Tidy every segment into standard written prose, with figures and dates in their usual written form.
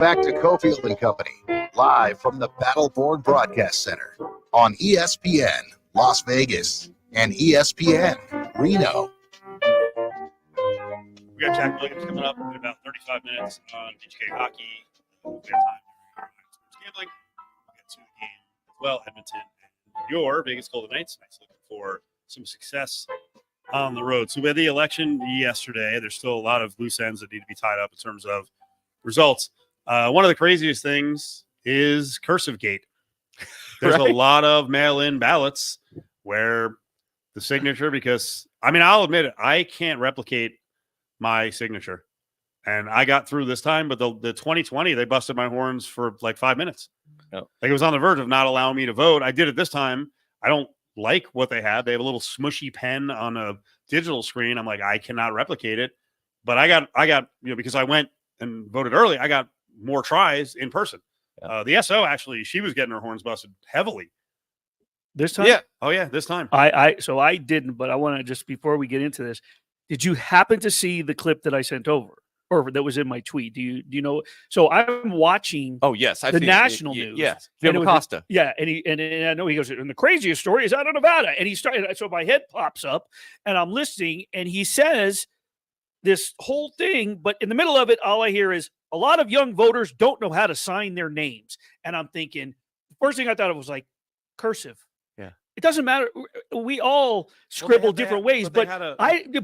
Back to Cofield and Company, live from the Battleboard Broadcast Center on ESPN Las Vegas and ESPN Reno. We got Jack Williams coming up in about 35 minutes on BGK Hockey. We have time for gambling. We'll get to the game as well, Edmonton and your Vegas Golden Knights. Knights looking for some success on the road. So we had the election yesterday. There's still a lot of loose ends that need to be tied up in terms of results. One of the craziest things is Cursive Gate. There's a lot of mail-in ballots where the signature, because, I mean, I'll admit it, I can't replicate my signature. And I got through this time, but the 2020, they busted my horns for like 5 minutes. Like it was on the verge of not allowing me to vote. I did it this time. I don't like what they have. They have a little smushy pen on a digital screen. I'm like, I cannot replicate it. But I got, because I went and voted early, I got more tries in person. The SO actually, she was getting her horns busted heavily this time. Yeah. Oh yeah, this time. So I didn't, but I want to just, before we get into this, did you happen to see the clip that I sent over, or that was in my tweet? Do you know? So I'm watching. Oh yes, the national news. Yes, Jim Acosta. Yeah, and I know he goes. And the craziest story is out of Nevada, and he started. So my head pops up, and I'm listening, and he says this whole thing, but in the middle of it, all I hear is a lot of young voters don't know how to sign their names, and I'm thinking the first thing I thought of was like cursive. Yeah. It doesn't matter. We all scribble different ways, but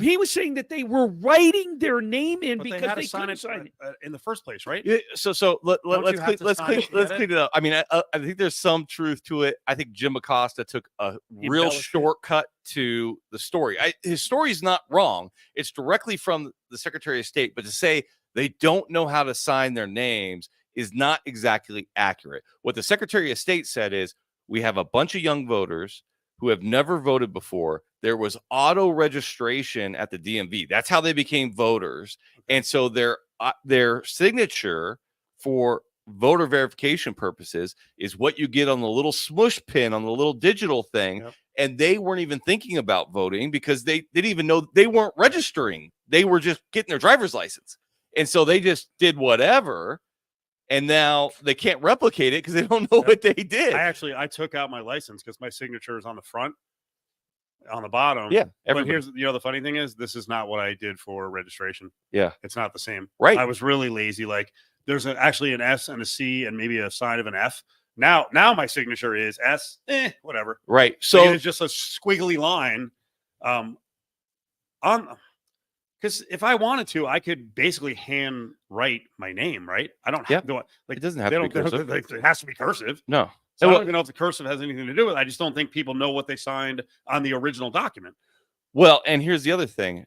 he was saying that they were writing their name in because they couldn't sign it in the first place, right? Yeah, so let's clean it up. I mean, I think there's some truth to it. I think Jim Acosta took a real shortcut to the story. His story is not wrong. It's directly from the Secretary of State, but to say they don't know how to sign their names is not exactly accurate. What the Secretary of State said is, we have a bunch of young voters who have never voted before. There was auto registration at the DMV. That's how they became voters. And so their signature for voter verification purposes is what you get on the little smush pin on the little digital thing. Yep. And they weren't even thinking about voting because they didn't even know they weren't registering. They were just getting their driver's license. And so they just did whatever. And now they can't replicate it because they don't know what they did. I took out my license because my signature is on the front, on the bottom. Yeah. But here's, the funny thing is, this is not what I did for registration. Yeah. It's not the same. Right. I was really lazy. Like there's actually an S and a C and maybe a sign of an F. Now my signature is S, whatever. Right. So it's just a squiggly line because if I wanted to, I could basically hand write my name, right? I don't have to. Like, it doesn't have to be cursive. It has to be cursive. No. So I don't even know if the cursive has anything to do with it. I just don't think people know what they signed on the original document. Well, and here's the other thing.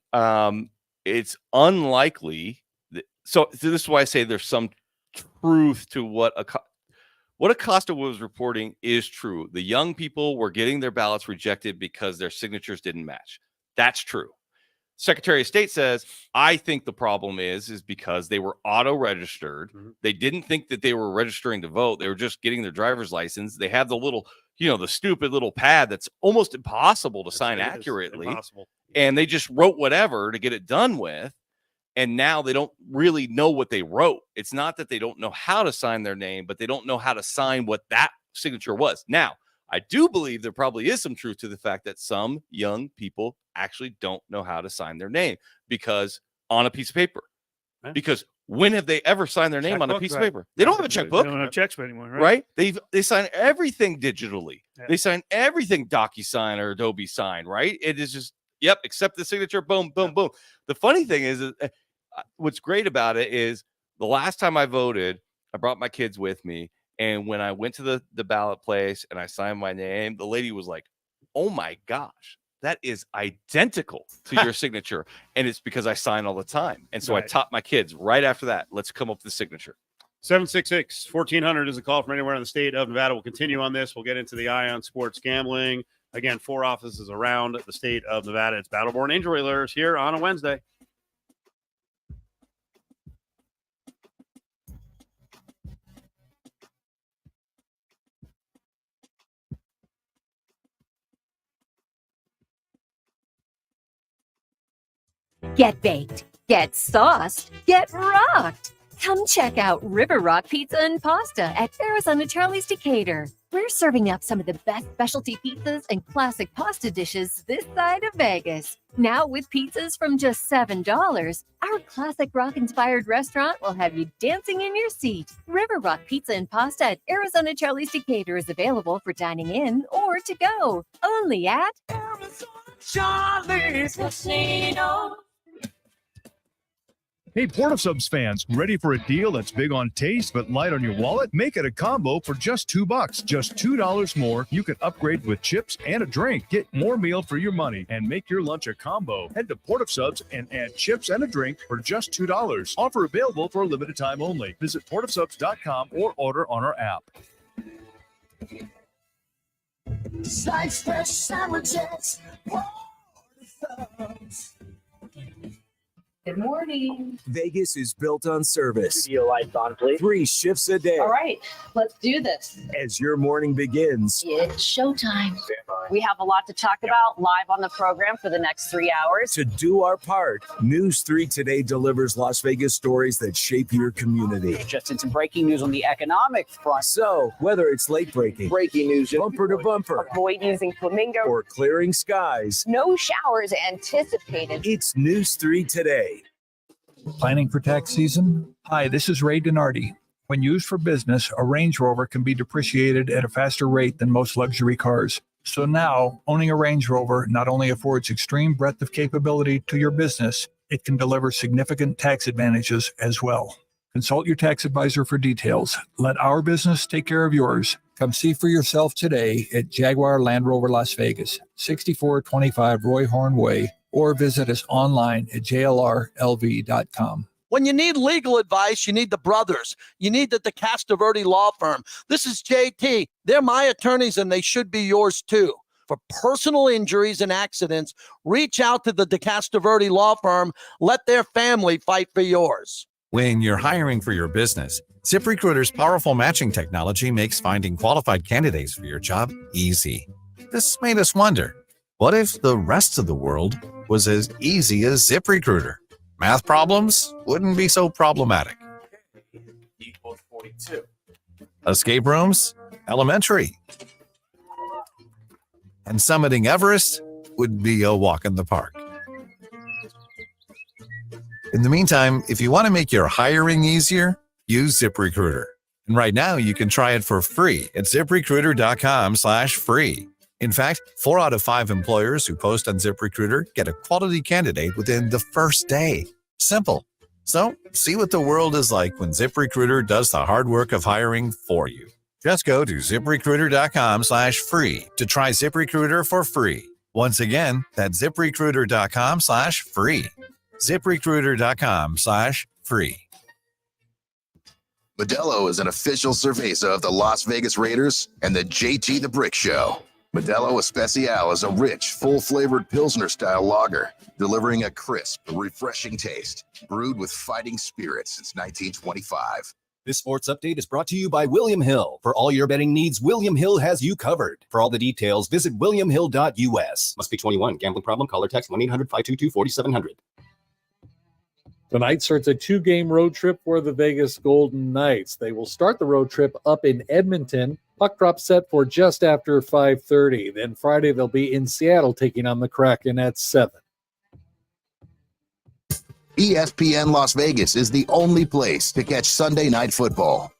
It's unlikely. So this is why I say there's some truth to what Acosta was reporting is true. The young people were getting their ballots rejected because their signatures didn't match. That's true. Secretary of State says, I think the problem is because they were auto-registered. Mm-hmm. They didn't think that they were registering to vote. They were just getting their driver's license. They have the little, the stupid little pad that's almost impossible to sign accurately. And they just wrote whatever to get it done with. And now they don't really know what they wrote. It's not that they don't know how to sign their name, but they don't know how to sign what that signature was. Now, I do believe there probably is some truth to the fact that some young people actually don't know how to sign their name because on a piece of paper. Because when have they ever signed their name on a piece of paper? They don't have a checkbook. They don't have checks anymore, right? They sign everything digitally. Yeah. They sign everything DocuSign or Adobe Sign, right? It is just, accept the signature, boom, boom, boom. The funny thing is, what's great about it is the last time I voted, I brought my kids with me. And when I went to the ballot place and I signed my name, the lady was like, oh my gosh, that is identical to your signature. And it's because I sign all the time. And so I taught my kids right after that, let's come up with the signature. 766-1400 is a call from anywhere in the state of Nevada. We'll continue on this. We'll get into the Ion Sports Gambling. Again, 4 offices around the state of Nevada. It's Battleborn Injury Alerts here on a Wednesday. Get baked, get sauced, get rocked. Come check out River Rock Pizza and Pasta at Arizona Charlie's Decatur. We're serving up some of the best specialty pizzas and classic pasta dishes this side of Vegas. Now with pizzas from just $7, our classic rock-inspired restaurant will have you dancing in your seat. River Rock Pizza and Pasta at Arizona Charlie's Decatur is available for dining in or to go. Only at Arizona Charlie's Casino. Hey, Portasubs fans, ready for a deal that's big on taste but light on your wallet? Make it a combo for just $2. Just $2 more. You can upgrade with chips and a drink. Get more meal for your money and make your lunch a combo. Head to Portasubs and add chips and a drink for just $2. Offer available for a limited time only. Visit portasubs.com or order on our app. Slice fresh sandwiches. Portasubs. Good morning. Vegas is built on service. Studio lights on, please. 3 shifts a day. All right, let's do this. As your morning begins, It's showtime. We have a lot to talk about live on the program for the next 3 hours. to do our part, News 3 Today delivers Las Vegas stories that shape your community. Just in some breaking news on the economic front. So, whether it's late breaking, Breaking news. bumper to bumper, Avoid using flamingo. or clearing skies, No showers anticipated. it's News 3 Today. Planning for tax season? Hi, this is Ray Donardi. When used for business, a Range Rover can be depreciated at a faster rate than most luxury cars. So now, owning a Range Rover not only affords extreme breadth of capability to your business, it can deliver significant tax advantages as well. Consult your tax advisor for details. Let our business take care of yours. Come see for yourself today at Jaguar Land Rover Las Vegas, 6425 Roy Horn Way, or visit us online at jlrlv.com. When you need legal advice, you need the brothers. You need the DeCastroverde Law Firm. This is JT. They're my attorneys, and they should be yours too. For personal injuries and accidents, reach out to the DeCastroverde Law Firm. Let their family fight for yours. When you're hiring for your business, ZipRecruiter's powerful matching technology makes finding qualified candidates for your job easy. This made us wonder, what if the rest of the world was as easy as ZipRecruiter? Math problems wouldn't be so problematic. Equals 42. Escape rooms? Elementary. And summiting Everest would be a walk in the park. In the meantime, if you want to make your hiring easier, use ZipRecruiter. And right now you can try it for free at ZipRecruiter.com/free. In fact, 4 out of 5 employers who post on ZipRecruiter get a quality candidate within the first day. Simple. So, see what the world is like when ZipRecruiter does the hard work of hiring for you. Just go to ZipRecruiter.com/free to try ZipRecruiter for free. Once again, that's ZipRecruiter.com/free. ZipRecruiter.com/free. Modelo is an official cerveza of the Las Vegas Raiders and the JT the Brick Show. Modelo Especial is a rich, full-flavored Pilsner-style lager, delivering a crisp, refreshing taste, brewed with fighting spirit since 1925. This sports update is brought to you by William Hill. For all your betting needs, William Hill has you covered. For all the details, visit williamhill.us. Must be 21. Gambling problem? Call or text 1-800-522-4700. Tonight starts a 2-game road trip for the Vegas Golden Knights. They will start the road trip up in Edmonton. Puck drop set for just after 5:30. Then Friday they'll be in Seattle taking on the Kraken at 7. ESPN Las Vegas is the only place to catch Sunday Night Football.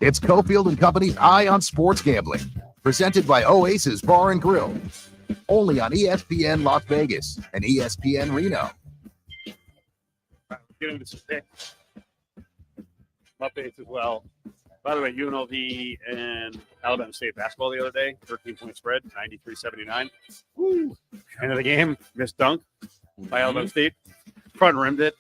It's Cofield and Company's Eye on Sports Gambling, presented by Oasis Bar and Grill, only on ESPN Las Vegas and ESPN Reno. Get into some picks, updates as well. By the way, UNLV and Alabama State basketball the other day, 13-point spread, 93-79. Woo! End of the game, missed dunk by Alabama State. Front rimmed it.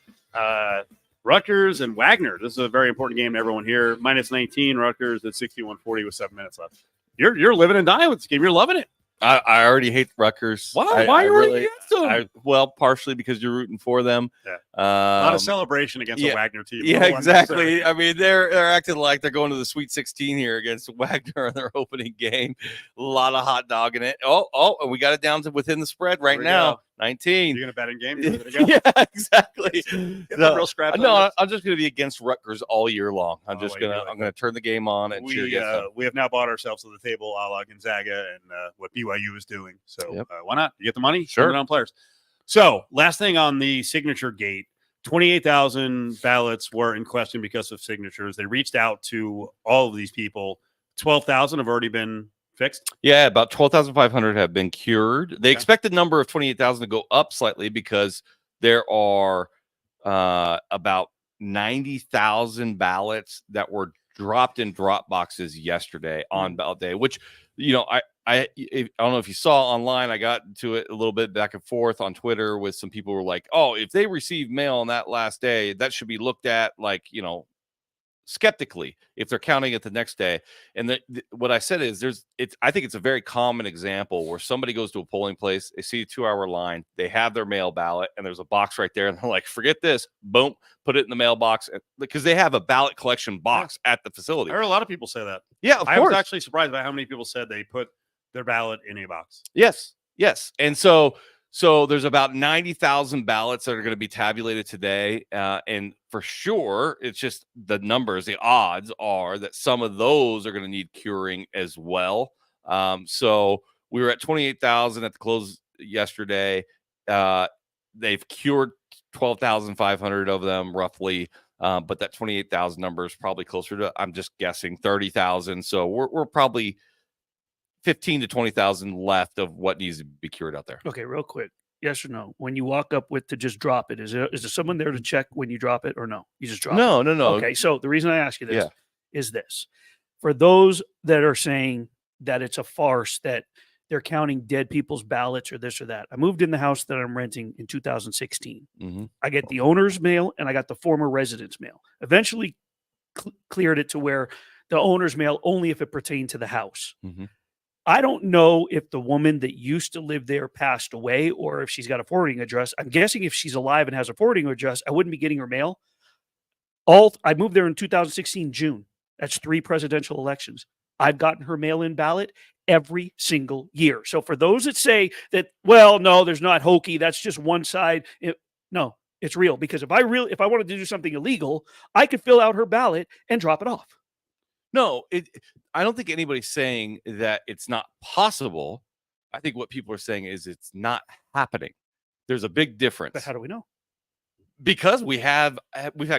Rutgers and Wagner. This is a very important game to everyone here. Minus 19, Rutgers at 61-40 with 7 minutes left. You're living and dying with this game. You're loving it. I already hate Rutgers. Why? I Why are you really, against them? Well, partially because you're rooting for them. Yeah. Not a celebration against a yeah, Wagner team. Yeah, No exactly. unnecessary. I mean, they're acting like they're going to the Sweet 16 here against Wagner in their opening game. A lot of hot dog in it. And we got it down to within the spread right we now. go. 19. You're gonna bet in game? Yeah, exactly. Get the real scrap. No, I'm just going to be against Rutgers all year long. I'm Oh, I'm gonna turn the game on and cheer against them. We have now bought ourselves to the table, a la Gonzaga and what BYU is doing. So why not? You get the money, Sure. spend it on players. So last thing on the signature gate, 28,000 ballots were in question because of signatures. They reached out to all of these people. 12,000 have already been fixed. Yeah, about 12,500 have been cured. They expect the number of 28,000 to go up slightly because there are about 90,000 ballots that were dropped in drop boxes yesterday on ballot day, which, I don't know if you saw online, I got to it a little bit back and forth on Twitter with some people who were like, oh, if they received mail on that last day, that should be looked at like, skeptically if they're counting it the next day. And what I said is I think it's a very common example where somebody goes to a polling place, they see a 2-hour line, they have their mail ballot, and there's a box right there, and they're like, forget this, boom, put it in the mailbox, because they have a ballot collection box at the facility. I heard a lot of people say that. Yeah, of I course. was actually surprised by how many people said they put their ballot in a box. Yes. And so there's about 90,000 ballots that are going to be tabulated today. And for sure, it's just the numbers, the odds are that some of those are going to need curing as well. So we were at 28,000 at the close yesterday. They've cured 12,500 of them roughly. But that 28,000 number is probably closer to, I'm just guessing, 30,000. So we're probably 15 to 20,000 left of what needs to be cured out there. Okay, real quick. Yes or no? When you walk up to just drop it, is there someone there to check when you drop it or no? You just drop it? No. Okay, so the reason I ask you this is this. For those that are saying that it's a farce, that they're counting dead people's ballots or this or that. I moved in the house that I'm renting in 2016. Mm-hmm. I get the owner's mail and I got the former resident's mail. Eventually cleared it to where the owner's mail only if it pertained to the house. Mm-hmm. I don't know if the woman that used to live there passed away or if she's got a forwarding address. I'm guessing if she's alive and has a forwarding address, I wouldn't be getting her mail. I moved there in 2016, June. That's 3 presidential elections. I've gotten her mail-in ballot every single year. So for those that say that, well, no, there's not hokey, that's just one side. No, it's real. Because if I wanted to do something illegal, I could fill out her ballot and drop it off. No, I don't think anybody's saying that it's not possible. I think what people are saying is it's not happening. There's a big difference. But how do we know? Because we've had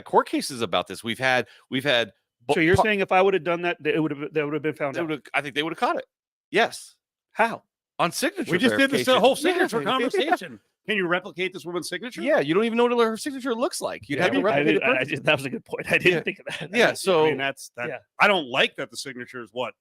court cases about this. We've had. So you're saying if I would have done that, that would have been found out? I think they would have caught it. Yes. How? On signature. We just did this whole signature Yeah. conversation. Can you replicate this woman's signature? Yeah, you don't even know what her signature looks like. You'd have to replicate it. That was a good point. I didn't think of that. Yeah, so I mean, I don't like that the signature is one of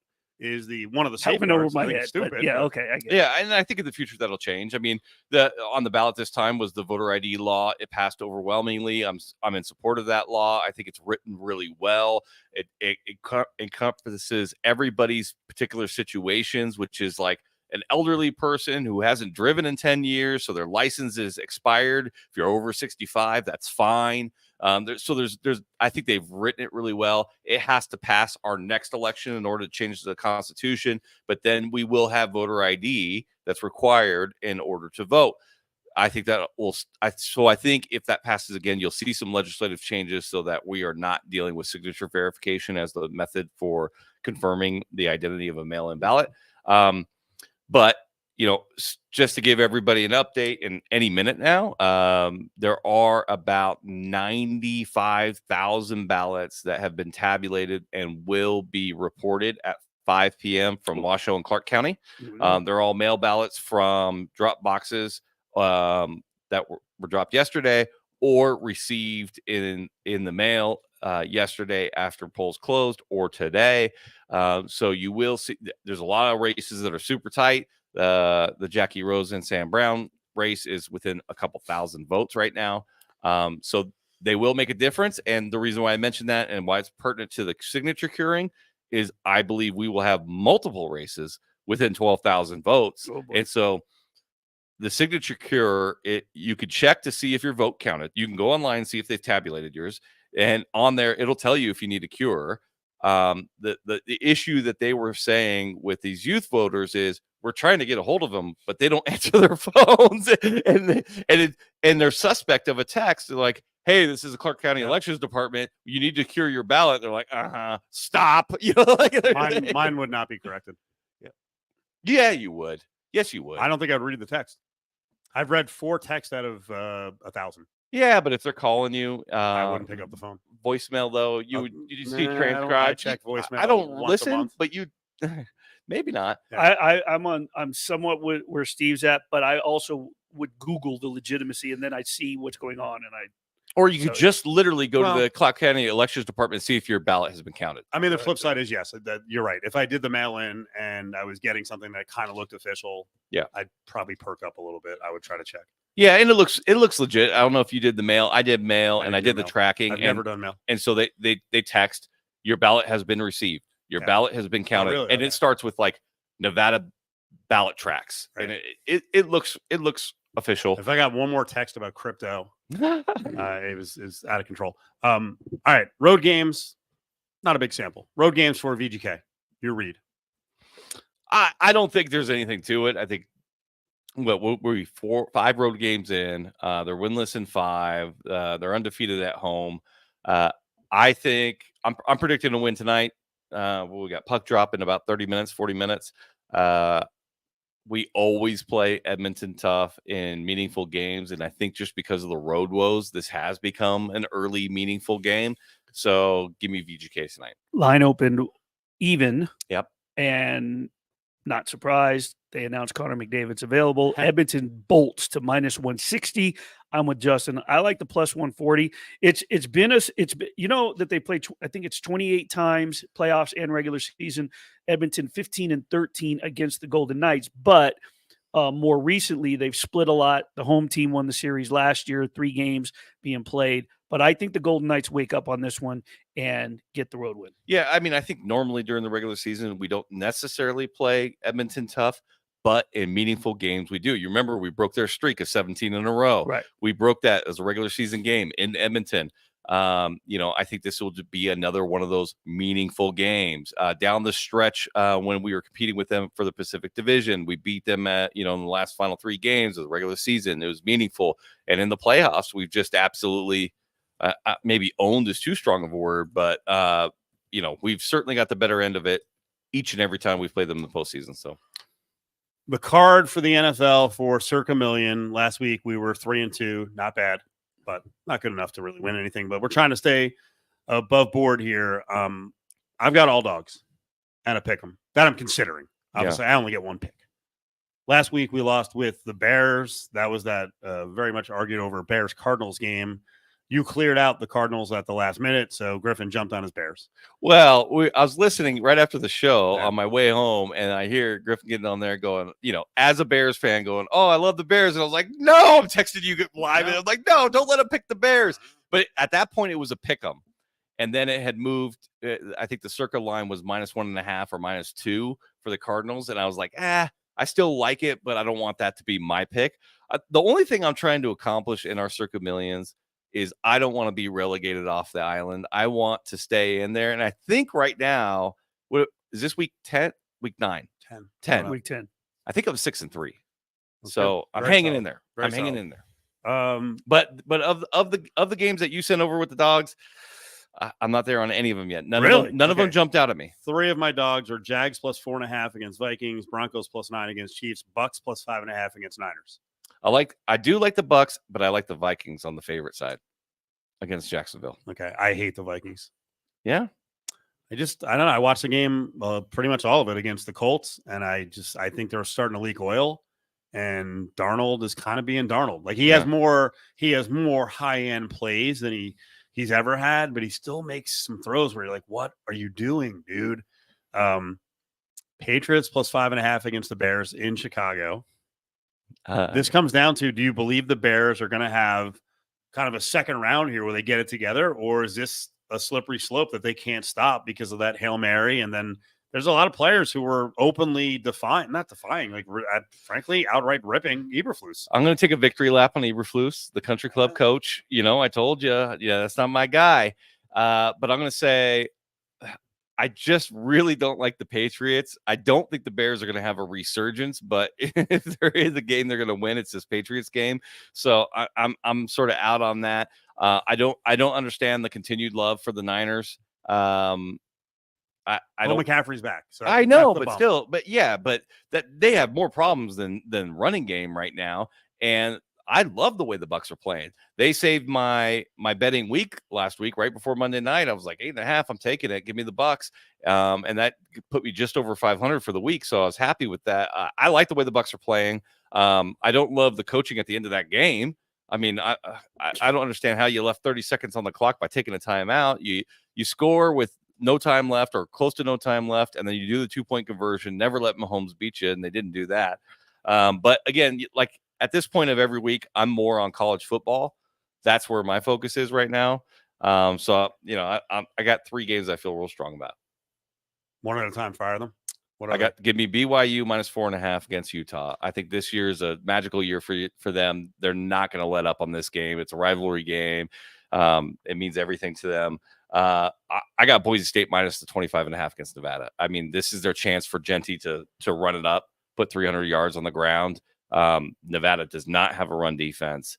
the I went over safeguards. my I think head. it's stupid. Yeah, okay. I get it. Yeah, and I think in the future that'll change. I mean, on the ballot this time was the voter ID law. It passed overwhelmingly. I'm in support of that law. I think it's written really well. It encompasses everybody's particular situations, which is like an elderly person who hasn't driven in 10 years, so their license is expired. If you're over 65, that's fine. There's I think they've written it really well. It has to pass our next election in order to change the Constitution, but then we will have voter ID that's required in order to vote. I think that I think if that passes again, you'll see some legislative changes so that we are not dealing with signature verification as the method for confirming the identity of a mail-in ballot. But, just to give everybody an update, in any minute now, there are about 95,000 ballots that have been tabulated and will be reported at 5 p.m. from Washoe and Clark County. They're all mail ballots from drop boxes that were dropped yesterday or received in the mail yesterday after polls closed or today. So you will see there's a lot of races that are super tight. The Jackie Rose and Sam Brown race is within a couple thousand votes right now. So they will make a difference. And the reason why I mentioned that and why it's pertinent to the signature curing is I believe we will have multiple races within 12,000 votes. Oh, boy. And so the signature cure, you could check to see if your vote counted. You can go online and see if they've tabulated yours. And on there, it'll tell you if you need a cure. The issue that they were saying with these youth voters is we're trying to get a hold of them, but they don't answer their phones, and they're suspect of a text. They're like, "Hey, this is the Clark County Elections Department. You need to cure your ballot." They're like, stop. You know, like Mine would not be corrected. Yeah, you would. Yes, you would. I don't think I'd read the text. I've read 4 texts out of 1,000. Yeah, but if they're calling you, I wouldn't pick up the phone. Voicemail though, you just see I transcribed. check voicemail. I don't once a listen, month. but you maybe not. I'm somewhat where Steve's at, but I also would Google the legitimacy, and then I see what's going on, and Or you could just literally go Well- to the Clark County Elections Department and see if your ballot has been counted. I mean, the flip side is yes, that you're right. If I did the mail in and I was getting something that kind of looked official, Yeah. I'd probably perk up a little bit. I would try to check. Yeah, and it looks legit. I don't know if you did the mail. I did mail, and I did the mail. tracking. I've and, never done mail. And so they text, your ballot has been received. Your ballot has been counted. really? And it starts with like Nevada ballot tracks. Right. And it looks official. If I got one more text about crypto, it was out of control. All right, road games, not a big sample. Road games for VGK. Your read. I don't think there's anything to it. I think we're 5 road games in. They're winless in 5. They're undefeated at home. I think I'm predicting a win tonight. We got puck drop in about 30 minutes, 40 minutes. We always play Edmonton tough in meaningful games, and I think just because of the road woes, this has become an early meaningful game. So give me VGK tonight. line opened even. Yep. And not surprised, they announced Connor McDavid's available. Edmonton bolts to -160. I'm with Justin. I like the +140. It's been you know that they played. I think it's 28 times playoffs and regular season. Edmonton 15-13 against the Golden Knights, but more recently they've split a lot. The home team won the series last year, 3 games being played. But I think the Golden Knights wake up on this one and get the road win. Yeah, I mean, I think normally during the regular season, we don't necessarily play Edmonton tough, but in meaningful games, we do. You remember we broke their streak of 17 in a row. Right. We broke that as a regular season game in Edmonton. I think this will be another one of those meaningful games. Down the stretch, when we were competing with them for the Pacific Division, we beat them in the last final 3 games of the regular season. It was meaningful. And in the playoffs, we've just absolutely maybe owned is too strong of a word, but we've certainly got the better end of it each and every time we've played them in the postseason. So The card for the NFL for circa million. Last week we were 3-2, not bad, but not good enough to really win anything. But we're trying to stay above board here. I've got all dogs and a pick 'em that I'm considering. Obviously, I only get one pick. Last week we lost with the Bears. That was that very much argued over Bears Cardinals game. You cleared out the Cardinals at the last minute, so Griffin jumped on his Bears. Well, I was listening right after the show on my way home, and I hear Griffin getting on there going, as a Bears fan going, "Oh, I love the Bears." And I was like, "No," I'm texting you live, and I was like, "No, don't let him pick the Bears." But at that point, it was a pick 'em. And then it had moved. I think the circa line was -1.5 or -2 for the Cardinals. And I was like, I still like it, but I don't want that to be my pick. The only thing I'm trying to accomplish in our circa millions is I don't want to be relegated off the island. I want to stay in there. And I think right now, what is this week 10? Week 9? 10. Week 10. I think I'm 6-3. Okay. So I'm Very hanging solid. in there. Very I'm hanging solid. in there. But of the games that you sent over with the dogs, I'm not there on any of them yet. None of them jumped out at me. 3 of my dogs are Jags +4.5 against Vikings, Broncos +9 against Chiefs, Bucks +5.5 against Niners. I do like the Bucks, but I like the Vikings on the favorite side against Jacksonville. Okay, I hate the Vikings. Yeah, I don't know. I watched the game, pretty much all of it against the Colts, and I think they're starting to leak oil. And Darnold is kind of being Darnold. Like he has more high end plays than he's ever had, but he still makes some throws where you're like, "What are you doing, dude?" Patriots +5.5 against the Bears in Chicago. This comes down to: do you believe the Bears are going to have kind of a second round here where they get it together, or is this a slippery slope that they can't stop because of that Hail Mary and then there's a lot of players who were openly frankly, outright ripping Eberflus. I'm going to take a victory lap on Eberflus, the country club coach. I told you, that's not my guy. But I'm going to say, I just really don't like the Patriots. I don't think the Bears are going to have a resurgence, but if there is a game they're going to win, it's this Patriots game. So I'm sort of out on that. I don't understand the continued love for the Niners. I don't. McCaffrey's back. So I know, but still, but that they have more problems than running game right now. And I love the way the Bucs are playing. They saved my betting week last week, right before Monday night. I was like 8.5. I'm taking it. Give me the Bucs, and that put me just over 500 for the week. So I was happy with that. I like the way the Bucs are playing. I don't love the coaching at the end of that game. I mean, I don't understand how you left 30 seconds on the clock by taking a timeout. You score with no time left or close to no time left, and then you do the 2-point conversion. Never let Mahomes beat you, and they didn't do that. But again, like at this point of every week, I'm more on college football. That's where my focus is right now. So I got 3 games I feel real strong about. One at a time. Fire them. Give me BYU minus 4.5 against Utah. I think this year is a magical year for them. They're not going to let up on this game. It's a rivalry game. It means everything to them. I got Boise State minus the 25.5 against Nevada. I mean, this is their chance for Genty to run it up, put 300 yards on the ground. Nevada does not have a run defense.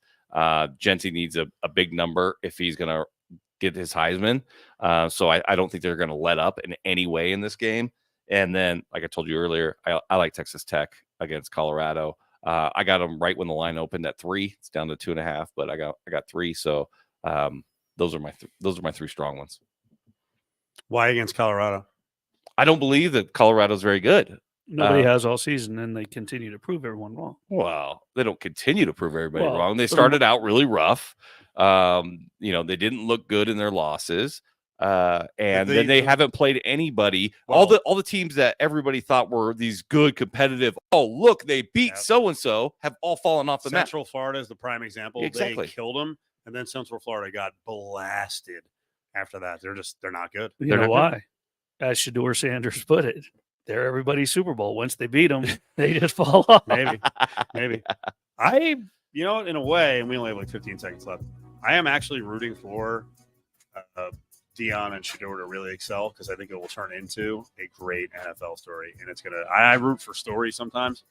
Genty needs a big number if he's going to get his Heisman. So I don't think they're going to let up in any way in this game. And then, like I told you earlier, I like Texas Tech against Colorado. I got them right when the line opened at 3. It's down to 2.5, but I got 3. So those are my 3 strong ones. Why against Colorado? I don't believe that Colorado's very good. Nobody has all season, and they continue to prove everyone wrong. Well, they don't continue to prove everybody wrong. They started out really rough. They didn't look good in their losses. And then they haven't played anybody. All the teams that everybody thought were these good, competitive. Oh, look, they beat so and so. Have all fallen off the map. Central Florida is the prime example. Exactly. They killed them, and then Central Florida got blasted. After that, they're not good. You know why? As Shedeur Sanders put it, they're everybody's Super Bowl. Once they beat them, they just fall off. Maybe. In a way, and we only have like 15 seconds left. I am actually rooting for Dion and Shedeur to really excel because I think it will turn into a great NFL story. And I root for stories sometimes.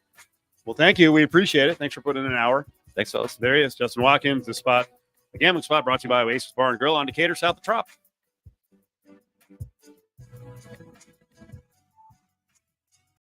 Well, thank you. We appreciate it. Thanks for putting in an hour. Thanks, fellas. There he is, Justin Watkins. The Spot, the Gambling Spot, brought to you by Oasis Bar and Grill on Decatur, south of Trop.